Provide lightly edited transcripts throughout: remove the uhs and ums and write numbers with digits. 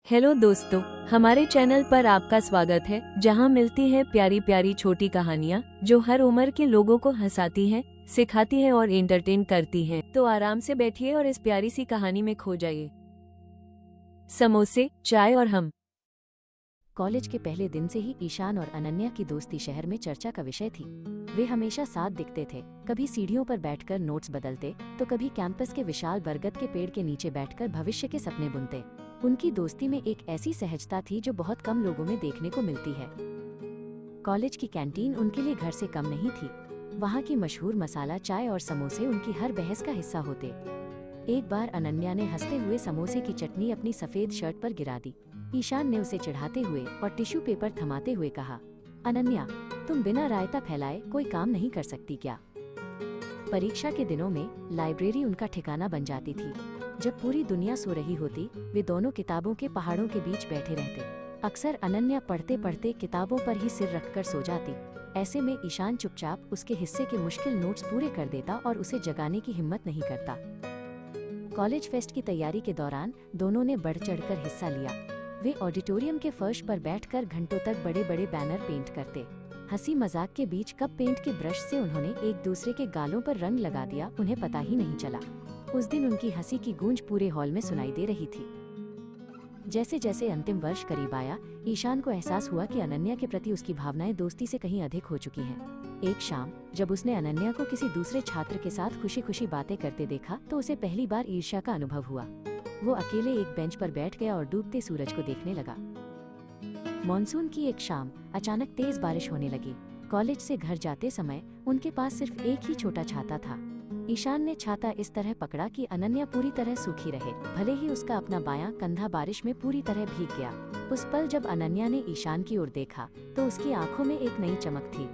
Hello दोस्तों, हमारे channel पर आपका स्वागत है, जहां मिलती है प्यारी प्यारी छोटी कहानियां जो हर उम्र के लोगों को हंसाती हैं, सिखाती हैं और एंटरटेन करती हैं। तो आराम से बैठिए और इस प्यारी सी कहानी में खो जाइए। समोसे, चाय और हम। कॉलेज के पहले दिन से ही ईशान और अनन्या की दोस्ती शहर में चर्चा का विषय थी। वे हमेशा साथ दिखते थे, कभी सीढ़ियों पर बैठकर नोट्स बदलते, तो कभी कैंपस के विशाल बरगद के पेड़ के नीचे बैठकर भविष्य के सपने बुनते। उनकी दोस्ती में एक ऐसी सहजता थी जो बहुत कम लोगों में देखने को मिलती है। कॉलेज की कैंटीन उनके लिए घर से कम नहीं थी। वहाँ की मशहूर मसाला चाय और समोसे उनकी हर बहस का हिस्सा होते। एक बार अनन्या ने हंसते हुए समोसे की चटनी अपनी सफेद शर्ट पर गिरा दी। ईशान ने उसे चिढ़ाते हुए और टिश्यू पेपर थमाते हुए कहा, अनन्या, तुम बिना रायता फैलाए कोई काम नहीं कर सकती क्या? परीक्षा के दिनों में लाइब्रेरी उनका ठिकाना बन जाती थी। जब पूरी दुनिया सो रही होती, वे दोनों किताबों के पहाड़ों के बीच बैठे रहते। अक्सर अनन्या पढ़ते पढ़ते किताबों पर ही सिर रखकर सो जाती। ऐसे में ईशान चुपचाप उसके हिस्से के मुश्किल नोट्स पूरे कर देता और उसे जगाने की हिम्मत नहीं करता। कॉलेज फेस्ट की तैयारी के दौरान दोनों ने बढ़ चढ़कर हिस्सा लिया। वे ऑडिटोरियम के फर्श पर बैठकर घंटों तक बड़े बड़े बैनर पेंट करते। हंसी मजाक के बीच कब पेंट के ब्रश से उन्होंने एक दूसरे के गालों पर रंग लगा दिया, उन्हें पता ही नहीं चला। उस दिन उनकी हंसी की गूंज पूरे हॉल में सुनाई दे रही थी। जैसे जैसे अंतिम वर्ष करीब आया, ईशान को एहसास हुआ कि अनन्या के प्रति उसकी भावनाएं दोस्ती से कहीं अधिक हो चुकी हैं। एक शाम जब उसने अनन्या को किसी दूसरे छात्र के साथ खुशी खुशी बातें करते देखा, तो उसे पहली बार ईर्ष्या का अनुभव हुआ। वो अकेले एक बेंच पर बैठ गया और डूबते सूरज को देखने लगा। मॉनसून की एक शाम अचानक तेज बारिश होने लगी। कॉलेज से घर जाते समय उनके पास सिर्फ एक ही छोटा छाता था। ईशान ने छाता इस तरह पकड़ा कि अनन्या पूरी तरह सूखी रहे, भले ही उसका अपना बायां कंधा बारिश में पूरी तरह भीग गया। उस पल जब अनन्या ने ईशान की ओर देखा, तो उसकी आंखों में एक नई चमक थी।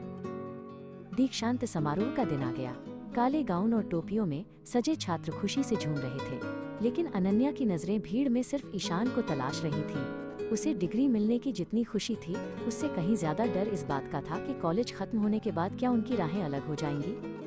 दीक्षांत समारोह का दिन आ गया। काले गाउन और टोपियों में सजे छात्र खुशी से झूम रहे थे, लेकिन अनन्या की नजरें भीड़ में सिर्फ ईशान को तलाश रही थी। उसे डिग्री मिलने की जितनी खुशी थी, उससे कहीं ज्यादा डर इस बात का था कि कॉलेज खत्म होने के बाद क्या उनकी राहें अलग हो जाएंगी।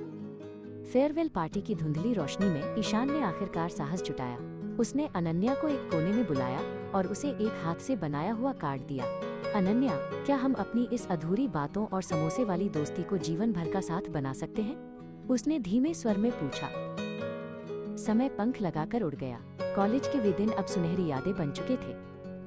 फेयरवेल पार्टी की धुंधली रोशनी में ईशान ने आखिरकार साहस जुटाया। उसने अनन्या को एक कोने में बुलाया और उसे एक हाथ से बनाया हुआ कार्ड दिया। अनन्या, क्या हम अपनी इस अधूरी बातों और समोसे वाली दोस्ती को जीवन भर का साथ बना सकते हैं? उसने धीमे स्वर में पूछा। समय पंख लगाकर उड़ गया। कॉलेज के वे दिन अब सुनहरी यादें बन चुके थे,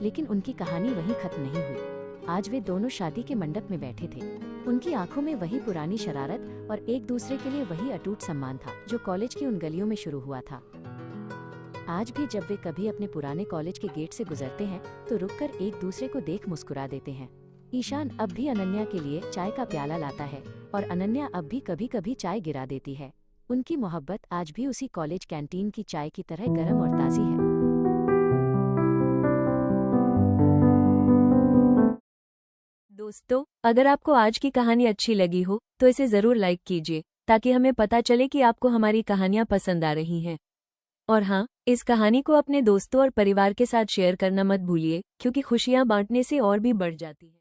लेकिन उनकी कहानी वहीं खत्म नहीं हुई। आज वे दोनों शादी के मंडप में बैठे थे। उनकी आंखों में वही पुरानी शरारत और एक दूसरे के लिए वही अटूट सम्मान था जो कॉलेज की उन गलियों में शुरू हुआ था। आज भी जब वे कभी अपने पुराने कॉलेज के गेट से गुजरते हैं, तो रुककर एक दूसरे को देख मुस्कुरा देते हैं। ईशान अब भी अनन्या के लिए चाय का प्याला लाता है और अनन्या अब भी कभी कभी चाय गिरा देती है। उनकी मोहब्बत आज भी उसी कॉलेज कैंटीन की चाय की तरह गर्म और ताज़ी है। दोस्तों, अगर आपको आज की कहानी अच्छी लगी हो तो इसे जरूर लाइक कीजिए, ताकि हमें पता चले कि आपको हमारी कहानियां पसंद आ रही हैं। और हाँ, इस कहानी को अपने दोस्तों और परिवार के साथ शेयर करना मत भूलिए, क्योंकि खुशियां बांटने से और भी बढ़ जाती है।